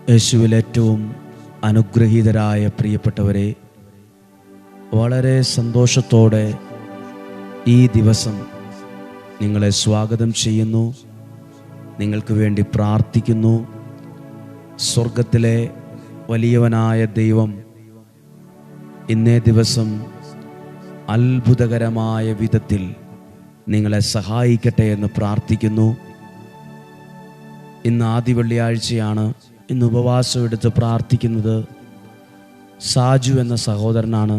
യേശുവിൽ ഏറ്റവും അനുഗ്രഹീതരായ പ്രിയപ്പെട്ടവരെ, വളരെ സന്തോഷത്തോടെ ഈ ദിവസം നിങ്ങളെ സ്വാഗതം ചെയ്യുന്നു. നിങ്ങൾക്ക് വേണ്ടി പ്രാർത്ഥിക്കുന്നു. സ്വർഗത്തിലെ വലിയവനായ ദൈവം ഇന്നേ ദിവസം അത്ഭുതകരമായ വിധത്തിൽ നിങ്ങളെ സഹായിക്കട്ടെ എന്ന് പ്രാർത്ഥിക്കുന്നു. ഇന്ന് ആദ്യ വെള്ളിയാഴ്ചയാണ്. ഇന്ന് ഉപവാസം എടുത്ത് പ്രാർത്ഥിക്കുന്നത് സാജു എന്ന സഹോദരനാണ്.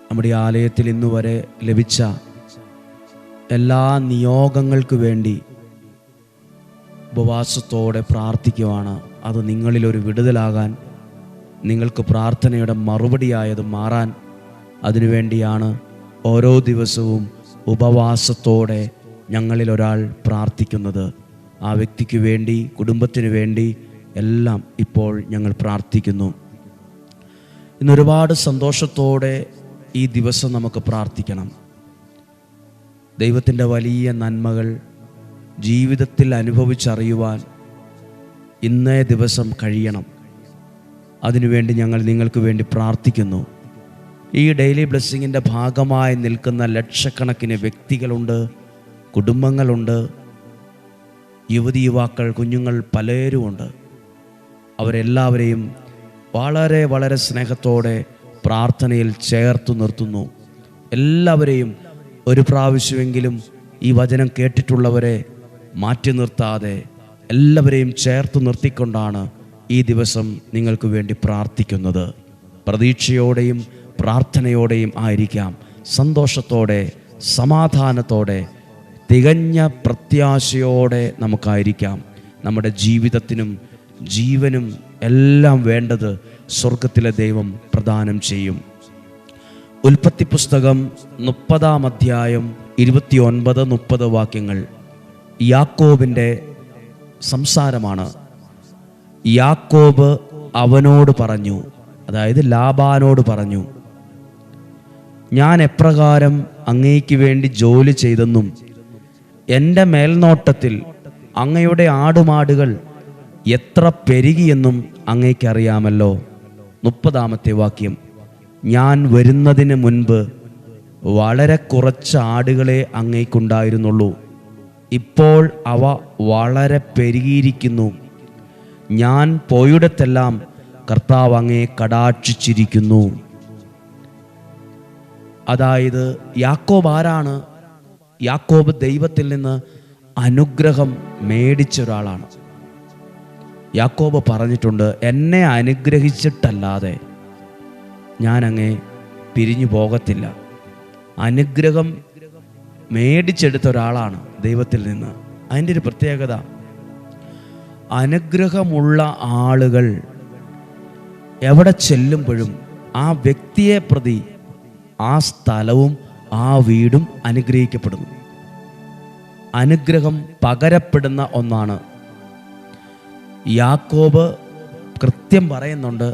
നമ്മുടെ ആലയത്തിൽ ഇന്നുവരെ ലഭിച്ച എല്ലാ നിയോഗങ്ങൾക്ക് വേണ്ടി ഉപവാസത്തോടെ പ്രാർത്ഥിക്കുവാണ്. അത് നിങ്ങളിലൊരു വിടുതലാകാൻ, നിങ്ങൾക്ക് പ്രാർത്ഥനയുടെ മറുപടിയായത് മാറാൻ, അതിനുവേണ്ടിയാണ് ഓരോ ദിവസവും ഉപവാസത്തോടെ ഞങ്ങളിൽ ഒരാൾ പ്രാർത്ഥിക്കുന്നത്. ആ വ്യക്തിക്ക് വേണ്ടി, കുടുംബത്തിന് വേണ്ടി എല്ലാം ഇപ്പോൾ ഞങ്ങൾ പ്രാർത്ഥിക്കുന്നു. ഇന്നൊരുപാട് സന്തോഷത്തോടെ ഈ ദിവസം നമുക്ക് പ്രാർത്ഥിക്കണം. ദൈവത്തിൻ്റെ വലിയ നന്മകൾ ജീവിതത്തിൽ അനുഭവിച്ചറിയുവാൻ ഇന്നേ ദിവസം കഴിയണം. അതിനുവേണ്ടി ഞങ്ങൾ നിങ്ങൾക്ക് വേണ്ടി പ്രാർത്ഥിക്കുന്നു. ഈ ഡെയിലി ബ്ലെസ്സിങ്ങിൻ്റെ ഭാഗമായി നിൽക്കുന്ന ലക്ഷക്കണക്കിന് വ്യക്തികളുണ്ട്, കുടുംബങ്ങളുണ്ട്, യുവതി യുവാക്കൾ, കുഞ്ഞുങ്ങൾ പലരുമുണ്ട്. അവരെല്ലാവരെയും വളരെ വളരെ സ്നേഹത്തോടെ പ്രാർത്ഥനയിൽ ചേർത്ത് നിർത്തുന്നു. എല്ലാവരെയും ഒരു പ്രാവശ്യമെങ്കിലും ഈ വചനം കേട്ടിട്ടുള്ളവരെ മാറ്റി നിർത്താതെ എല്ലാവരെയും ചേർത്ത് നിർത്തിക്കൊണ്ടാണ് ഈ ദിവസം നിങ്ങൾക്ക് വേണ്ടി പ്രാർത്ഥിക്കുന്നത്. പ്രതീക്ഷയോടെയും പ്രാർത്ഥനയോടെയും ആയിരിക്കാം. സന്തോഷത്തോടെ, സമാധാനത്തോടെ, തികഞ്ഞ പ്രത്യാശയോടെ നമുക്കായിരിക്കാം. നമ്മുടെ ജീവിതത്തിനും ജീവനും എല്ലാം വേണ്ടത് സ്വർഗത്തിലെ ദൈവം പ്രദാനം ചെയ്യും. ഉൽപ്പത്തി പുസ്തകം 30-ാം അധ്യായം 29-30 വാക്യങ്ങൾ യാക്കോബിൻ്റെ സംസാരമാണ്. യാക്കോബ് അവനോട് പറഞ്ഞു, അതായത് ലാബാനോട് പറഞ്ഞു, ഞാൻ എപ്രകാരം അങ്ങയ്ക്ക് വേണ്ടി ജോലി ചെയ്തെന്നും എൻ്റെ മേൽനോട്ടത്തിൽ അങ്ങയുടെ ആടുമാടുകൾ എത്ര പെരുകിയെന്നും അങ്ങയ്ക്കറിയാമല്ലോ. 30-ാമത്തെ വാക്യം, ഞാൻ വരുന്നതിന് മുൻപ് വളരെ കുറച്ച് ആടുകളെ അങ്ങയ്ക്കുണ്ടായിരുന്നുള്ളൂ. ഇപ്പോൾ അവ വളരെ പെരുകിയിരിക്കുന്നു. ഞാൻ പോയിടത്തെല്ലാം കർത്താവ് അങ്ങയെ കടാക്ഷിച്ചിരിക്കുന്നു. അതായത് യാക്കോബ് ആരാണ്? യാക്കോബ് ദൈവത്തിൽ നിന്ന് അനുഗ്രഹം മേടിച്ച ഒരാളാണ്. യാക്കോബ് പറഞ്ഞിട്ടുണ്ട്, എന്നെ അനുഗ്രഹിച്ചിട്ടല്ലാതെ ഞാൻ അങ്ങേ പിരിഞ്ഞു പോകത്തില്ല. അനുഗ്രഹം മേടിച്ചെടുത്ത ഒരാളാണ് ദൈവത്തിൽ നിന്ന്. അതിൻ്റെ ഒരു പ്രത്യേകത, അനുഗ്രഹമുള്ള ആളുകൾ എവിടെ ചെല്ലുമ്പോഴും ആ വ്യക്തിയെ പ്രതി ആ സ്ഥലവും ആ വീടും അനുഗ്രഹിക്കപ്പെടുന്നു. അനുഗ്രഹം പകരപ്പെടുന്ന ഒന്നാണ്. യാക്കോബ് കൃത്യം പറയുന്നുണ്ട്,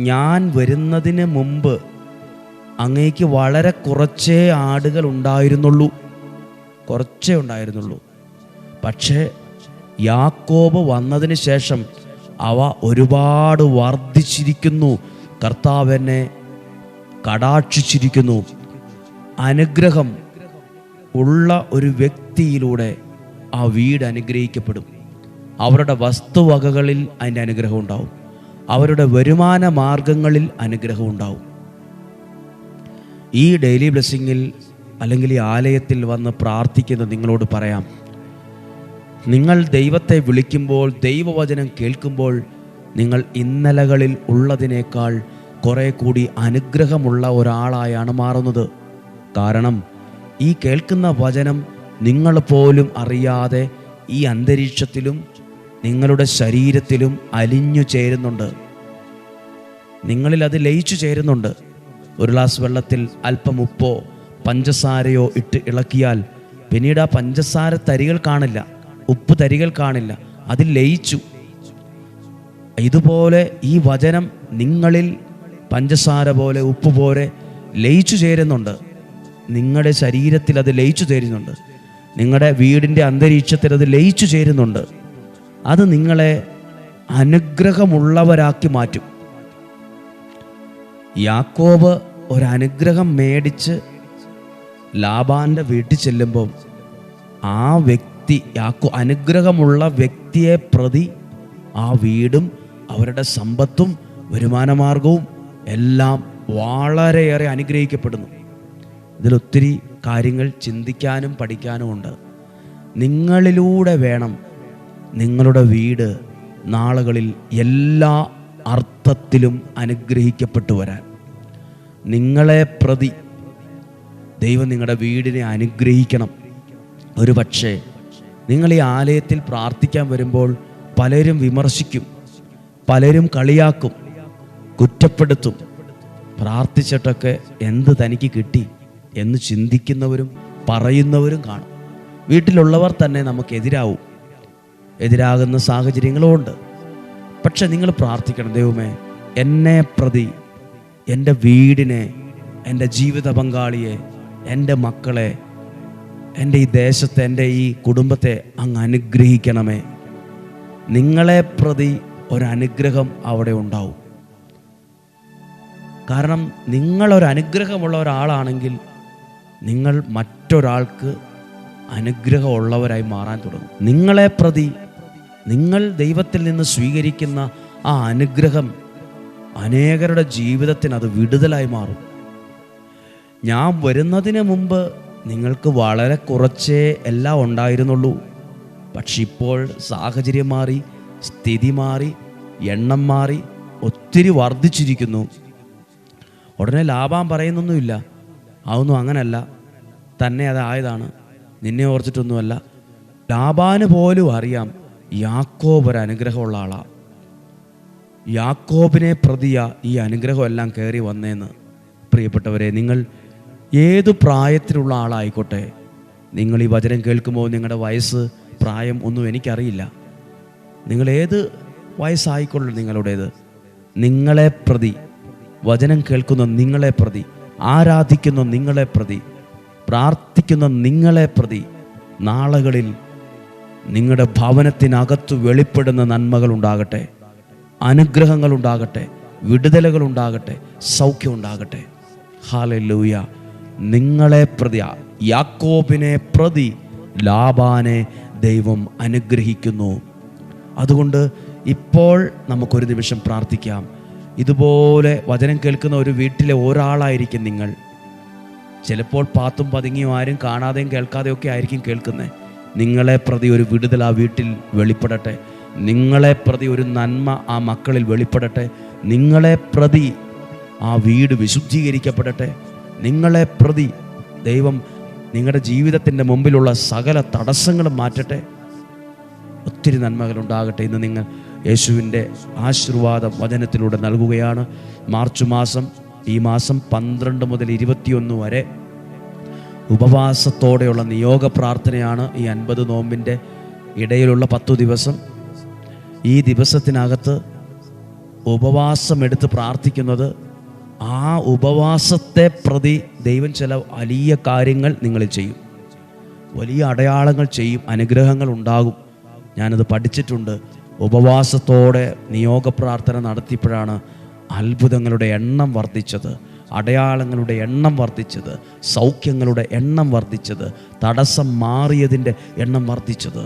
ഞാൻ വരുന്നതിന് മുമ്പ് അങ്ങേക്ക് വളരെ കുറച്ചേ ആടുകൾ ഉണ്ടായിരുന്നുള്ളൂ. പക്ഷേ യാക്കോബ് വന്നതിന് ശേഷം അവ ഒരുപാട് വർദ്ധിച്ചിരിക്കുന്നു. കർത്താവ് എന്നെ കടാക്ഷിച്ചിരിക്കുന്നു. അനുഗ്രഹം ഉള്ള ഒരു വ്യക്തിയിലൂടെ ആ വീട് അനുഗ്രഹിക്കപ്പെടും. അവരുടെ വസ്തുവകകളിൽ അതിൻ്റെ അനുഗ്രഹം ഉണ്ടാവും. അവരുടെ വരുമാന മാർഗങ്ങളിൽ അനുഗ്രഹം ഉണ്ടാവും. ഈ ഡെയിലി ബ്ലെസ്സിങ്ങിൽ അല്ലെങ്കിൽ ഈ ആലയത്തിൽ വന്ന് പ്രാർത്ഥിക്കുന്ന നിങ്ങളോട് പറയാം, നിങ്ങൾ ദൈവത്തെ വിളിക്കുമ്പോൾ, ദൈവവചനം കേൾക്കുമ്പോൾ, നിങ്ങൾ ഇന്നലകളിൽ ഉള്ളതിനേക്കാൾ കുറെ കൂടി അനുഗ്രഹമുള്ള ഒരാളായാണ് മാറുന്നത്. കാരണം ഈ കേൾക്കുന്ന വചനം നിങ്ങൾ പോലും അറിയാതെ ഈ അന്തരീക്ഷത്തിലും നിങ്ങളുടെ ശരീരത്തിലും അലിഞ്ഞു ചേരുന്നുണ്ട്. നിങ്ങളിൽ അത് ലയിച്ചു ചേരുന്നുണ്ട്. ഒരു ഗ്ലാസ് വെള്ളത്തിൽ അല്പം ഉപ്പോ പഞ്ചസാരയോ ഇട്ട് ഇളക്കിയാൽ പിന്നീട് ആ പഞ്ചസാര തരികൾ കാണില്ല, ഉപ്പ് തരികൾ കാണില്ല, അതിൽ ലയിച്ചു. ഇതുപോലെ ഈ വചനം നിങ്ങളിൽ പഞ്ചസാര പോലെ, ഉപ്പ് പോലെ ലയിച്ചു ചേരുന്നുണ്ട്. നിങ്ങളുടെ ശരീരത്തിൽ അത് ലയിച്ചു ചേരുന്നുണ്ട്. നിങ്ങളുടെ വീടിൻ്റെ അന്തരീക്ഷത്തിൽ അത് ലയിച്ചു ചേരുന്നുണ്ട്. അത് നിങ്ങളെ അനുഗ്രഹമുള്ളവരാക്കി മാറ്റും. യാക്കോബ് ഒരനുഗ്രഹം മേടിച്ച് ലാബാൻ്റെ വീട്ടിൽ ചെല്ലുമ്പോൾ ആ വ്യക്തി അനുഗ്രഹമുള്ള വ്യക്തിയെ പ്രതി ആ വീടും അവരുടെ സമ്പത്തും വരുമാനമാർഗവും എല്ലാം വളരെയേറെ അനുഗ്രഹിക്കപ്പെടുന്നു. ഇതിലൊത്തിരി കാര്യങ്ങൾ ചിന്തിക്കാനും പഠിക്കാനും ഉണ്ട്. നിങ്ങളിലൂടെ വേണം നിങ്ങളുടെ വീട് നാളുകളിൽ എല്ലാ അർത്ഥത്തിലും അനുഗ്രഹിക്കപ്പെട്ടു വരാൻ. നിങ്ങളെ പ്രതി ദൈവം നിങ്ങളുടെ വീടിനെ അനുഗ്രഹിക്കണം. ഒരു പക്ഷേ നിങ്ങൾ ഈ ആലയത്തിൽ പ്രാർത്ഥിക്കാൻ വരുമ്പോൾ പലരും വിമർശിക്കും, പലരും കളിയാക്കും, കുറ്റപ്പെടുത്തും. പ്രാർത്ഥിച്ചിട്ടൊക്കെ എന്ത് തനിക്ക് കിട്ടി എന്ന് ചിന്തിക്കുന്നവരും പറയുന്നവരും കാണും. വീട്ടിലുള്ളവർ തന്നെ നമുക്കെതിരാവും, എതിരാകുന്ന സാഹചര്യങ്ങളുമുണ്ട്. പക്ഷെ നിങ്ങൾ പ്രാർത്ഥിക്കണം, ദൈവമേ എന്നെ പ്രതി എൻ്റെ വീടിനെ, എൻ്റെ ജീവിത പങ്കാളിയെ, എൻ്റെ മക്കളെ, എൻ്റെ ഈ ദേശത്തെ, എൻ്റെ ഈ കുടുംബത്തെ അങ്ങ് അനുഗ്രഹിക്കണമേ. നിങ്ങളെ പ്രതി ഒരനുഗ്രഹം അവിടെ ഉണ്ടാവും. കാരണം നിങ്ങളൊരനുഗ്രഹമുള്ള ഒരാളാണെങ്കിൽ നിങ്ങൾ മറ്റൊരാൾക്ക് അനുഗ്രഹമുള്ളവരായി മാറാൻ തുടങ്ങും. നിങ്ങളെ പ്രതി നിങ്ങൾ ദൈവത്തിൽ നിന്ന് സ്വീകരിക്കുന്ന ആ അനുഗ്രഹം അനേകരുടെ ജീവിതത്തിന് അത് വിടുതലായി മാറും. ഞാൻ വരുന്നതിന് മുമ്പ് നിങ്ങൾക്ക് വളരെ കുറച്ചേ എല്ലാം ഉണ്ടായിരുന്നുള്ളൂ. പക്ഷെ ഇപ്പോൾ സാഹചര്യം മാറി, സ്ഥിതി മാറി, എണ്ണം മാറി, ഒത്തിരി വർദ്ധിച്ചിരിക്കുന്നു. ഉടനെ ലാഭം പറയുന്നൊന്നുമില്ല, അതൊന്നും അങ്ങനല്ല, തന്നെ അതായതാണ്, നിന്നെ ഓർത്തിട്ടൊന്നുമല്ല. ലാബാന് പോലും അറിയാം യാക്കോബ് ഒരു അനുഗ്രഹമുള്ള ആളാണ്. യാക്കോബിനെ പ്രതിയ ഈ അനുഗ്രഹമെല്ലാം കയറി വന്നേന്ന്. പ്രിയപ്പെട്ടവരെ, നിങ്ങൾ ഏതു പ്രായത്തിലുള്ള ആളായിക്കോട്ടെ, നിങ്ങൾ ഈ വചനം കേൾക്കുമ്പോൾ നിങ്ങളുടെ വയസ്സ്, പ്രായം ഒന്നും എനിക്കറിയില്ല, നിങ്ങൾ ഏത് വയസ്സായിക്കൊള്ളു നിങ്ങളുടേത്, നിങ്ങളെ പ്രതി, വചനം കേൾക്കുന്ന നിങ്ങളെ പ്രതി, ആരാധിക്കുന്ന നിങ്ങളെ പ്രതി, പ്രാർത്ഥിക്കുന്ന നിങ്ങളെ പ്രതി നാളുകളിൽ നിങ്ങളുടെ ഭവനത്തിനകത്ത് വെളിപ്പെടുന്ന നന്മകൾ ഉണ്ടാകട്ടെ, അനുഗ്രഹങ്ങൾ ഉണ്ടാകട്ടെ, വിടുതലുകൾ ഉണ്ടാകട്ടെ, സൗഖ്യം ഉണ്ടാകട്ടെ. ഹല്ലേലൂയ. നിങ്ങളെ പ്രതി, യാക്കോബിനെ പ്രതി ലാബാനെ ദൈവം അനുഗ്രഹിക്കുന്നു. അതുകൊണ്ട് ഇപ്പോൾ നമുക്കൊരു നിമിഷം പ്രാർത്ഥിക്കാം. ഇതുപോലെ വചനം കേൾക്കുന്ന ഒരു വീട്ടിലെ ഒരാളായിരിക്കും നിങ്ങൾ. ചിലപ്പോൾ പാത്തും പതുങ്ങിയും ആരും കാണാതെയും കേൾക്കാതെയും ഒക്കെ ആയിരിക്കും കേൾക്കുന്നത്. നിങ്ങളെ പ്രതി ഒരു വിടുതൽ ആ വീട്ടിൽ വെളിപ്പെടട്ടെ. നിങ്ങളെ പ്രതി ഒരു നന്മ ആ മക്കളിൽ വെളിപ്പെടട്ടെ. നിങ്ങളെ പ്രതി ആ വീട് വിശുദ്ധീകരിക്കപ്പെടട്ടെ. നിങ്ങളെ പ്രതി ദൈവം നിങ്ങളുടെ ജീവിതത്തിൻ്റെ മുമ്പിലുള്ള സകല തടസ്സങ്ങളും മാറ്റട്ടെ. ഒത്തിരി നന്മകൾ ഉണ്ടാകട്ടെ. ഇന്ന് നിങ്ങൾ യേശുവിൻ്റെ ആശീർവാദം വചനത്തിലൂടെ നൽകുകയാണ്. മാർച്ച് മാസം, ഈ മാസം 12 മുതൽ 21 വരെ ഉപവാസത്തോടെയുള്ള നിയോഗ പ്രാർത്ഥനയാണ്. ഈ 50 നോമ്പിൻ്റെ ഇടയിലുള്ള 10 ദിവസം. ഈ ദിവസത്തിനകത്ത് ഉപവാസം എടുത്ത് പ്രാർത്ഥിക്കുന്നത്, ആ ഉപവാസത്തെ പ്രതി ദൈവം ചില വലിയ കാര്യങ്ങൾ നിങ്ങളിൽ ചെയ്യും, വലിയ അടയാളങ്ങൾ ചെയ്യും, അനുഗ്രഹങ്ങൾ ഉണ്ടാകും. ഞാനത് പഠിച്ചിട്ടുണ്ട്. ഉപവാസത്തോടെ നിയോഗ പ്രാർത്ഥന നടത്തിയപ്പോഴാണ് അത്ഭുതങ്ങളുടെ എണ്ണം വർദ്ധിച്ചത്, അടയാളങ്ങളുടെ എണ്ണം വർദ്ധിച്ചത്, സൗഖ്യങ്ങളുടെ എണ്ണം വർദ്ധിച്ചത്, തടസ്സം മാറിയതിൻ്റെ എണ്ണം വർദ്ധിച്ചത്.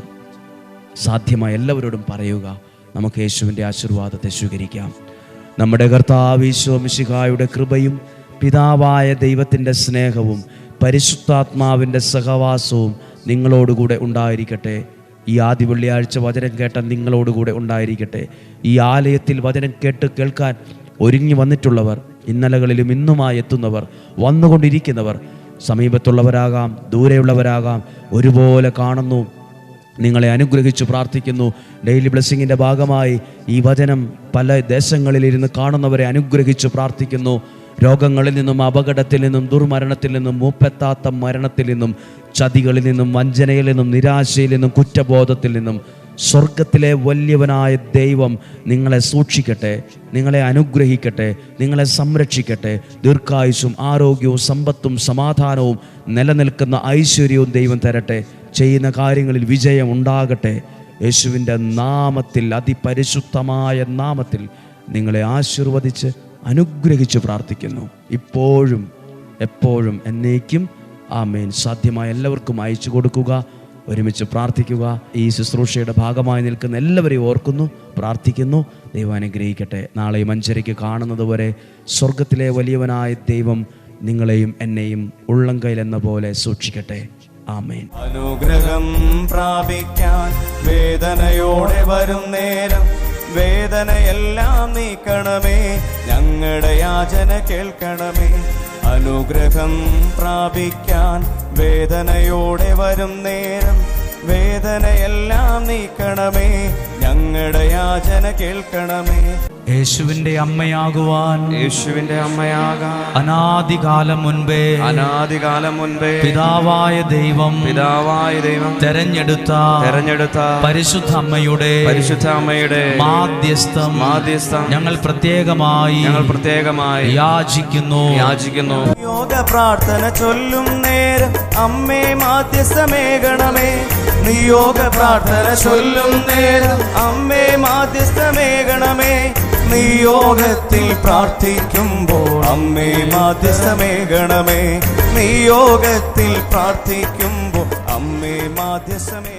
സാധ്യമായ എല്ലാവരോടും പറയുക, നമുക്ക് യേശുവിൻ്റെ ആശീർവാദത്തെ സ്വീകരിക്കാം. നമ്മുടെ കർത്താവ് ഈശോ മിശിഹായുടെ കൃപയും പിതാവായ ദൈവത്തിൻ്റെ സ്നേഹവും പരിശുദ്ധാത്മാവിൻ്റെ സഹവാസവും നിങ്ങളോടുകൂടെ ഉണ്ടായിരിക്കട്ടെ. ഈ ആദ്യ വെള്ളിയാഴ്ച വചനം കേട്ട നിങ്ങളോടുകൂടെ ഉണ്ടായിരിക്കട്ടെ. ഈ ആലയത്തിൽ വചനം കേൾക്കാൻ ഒരുങ്ങി വന്നിട്ടുള്ളവർ, ഇന്നലകളിലും ഇന്നുമായി എത്തുന്നവർ, വന്നുകൊണ്ടിരിക്കുന്നവർ, സമീപത്തുള്ളവരാകാം ദൂരെയുള്ളവരാകാം, ഒരുപോലെ കാണുന്നു. നിങ്ങളെ അനുഗ്രഹിച്ചു പ്രാർത്ഥിക്കുന്നു. ഡെയിലി ബ്ലെസ്സിങ്ങിൻ്റെ ഭാഗമായി ഈ വചനം പല ദേശങ്ങളിലിരുന്ന് കാണുന്നവരെ അനുഗ്രഹിച്ചു പ്രാർത്ഥിക്കുന്നു. രോഗങ്ങളിൽ നിന്നും, അപകടത്തിൽ നിന്നും, ദുർമരണത്തിൽ നിന്നും, മൂപ്പെത്താത്ത മരണത്തിൽ നിന്നും, ചതികളിൽ നിന്നും, വഞ്ചനയിൽ നിന്നും, നിരാശയിൽ നിന്നും, കുറ്റബോധത്തിൽ നിന്നും സ്വർഗത്തിലെ വലിയവനായ ദൈവം നിങ്ങളെ സൂക്ഷിക്കട്ടെ, നിങ്ങളെ അനുഗ്രഹിക്കട്ടെ, നിങ്ങളെ സംരക്ഷിക്കട്ടെ. ദീർഘായുസ്സും ആരോഗ്യവും സമ്പത്തും സമാധാനവും നിലനിൽക്കുന്ന ഐശ്വര്യവും ദൈവം തരട്ടെ. ചെയ്യുന്ന കാര്യങ്ങളിൽ വിജയം ഉണ്ടാകട്ടെ. യേശുവിൻ്റെ നാമത്തിൽ, അതിപരിശുദ്ധമായ നാമത്തിൽ നിങ്ങളെ ആശീർവദിച്ച് അനുഗ്രഹിച്ച് പ്രാർത്ഥിക്കുന്നു. ഇപ്പോഴും എപ്പോഴും എന്നേക്കും ആമേൻ. സാധ്യമായ എല്ലാവർക്കും അയച്ചു കൊടുക്കുക, ഒരുമിച്ച് പ്രാർത്ഥിക്കുക. ഈ ശുശ്രൂഷയുടെ ഭാഗമായി നിൽക്കുന്ന എല്ലാവരെയും ഓർക്കുന്നു, പ്രാർത്ഥിക്കുന്നു. ദൈവം അനുഗ്രഹിക്കട്ടെ. നാളെ 5:30 കാണുന്നത് വരെ സ്വർഗത്തിലെ വലിയവനായ ദൈവം നിങ്ങളെയും എന്നെയും ഉള്ളംകൈയിൽ എന്ന പോലെ സൂക്ഷിക്കട്ടെ. ആമേൻ. അനുഗ്രഹം പ്രാപിക്കാൻ വേദനയോടെ വരും നേരം വേദനയെല്ലാം നീക്കണമേ, ഞങ്ങളുടെ യാചന കേൾക്കണമേ. അനുഗ്രഹം പ്രാപിക്കാൻ വേദനയോടെ വരും നേരം വേദനയെല്ലാം നീക്കണമേ, ഞങ്ങളുടെ യാചന കേൾക്കണമേ. യേശുവിന്റെ അമ്മയാകുവാൻ അനാദികാലം മുൻപേ പിതാവായ ദൈവം തെരഞ്ഞെടുത്ത പരിശുദ്ധ അമ്മയുടെ മാധ്യസ്ഥം ഞങ്ങൾ പ്രത്യേകമായി യാചിക്കുന്നു. യോഗ പ്രാർത്ഥന ചൊല്ലും നേരം അമ്മേ മാധ്യസ്ഥമേകണമേ. നിയോഗ പ്രാർത്ഥന ചൊല്ലും നേരം അമ്മേ മാധ്യസ്ഥമേകണമേ. നിയോഗത്തിൽ പ്രാർത്ഥിക്കുമ്പോൾ അമ്മേ മാധ്യസ്ഥമേകണമേ. നിയോഗത്തിൽ പ്രാർത്ഥിക്കുമ്പോൾ അമ്മേ മാധ്യസ്ഥമേ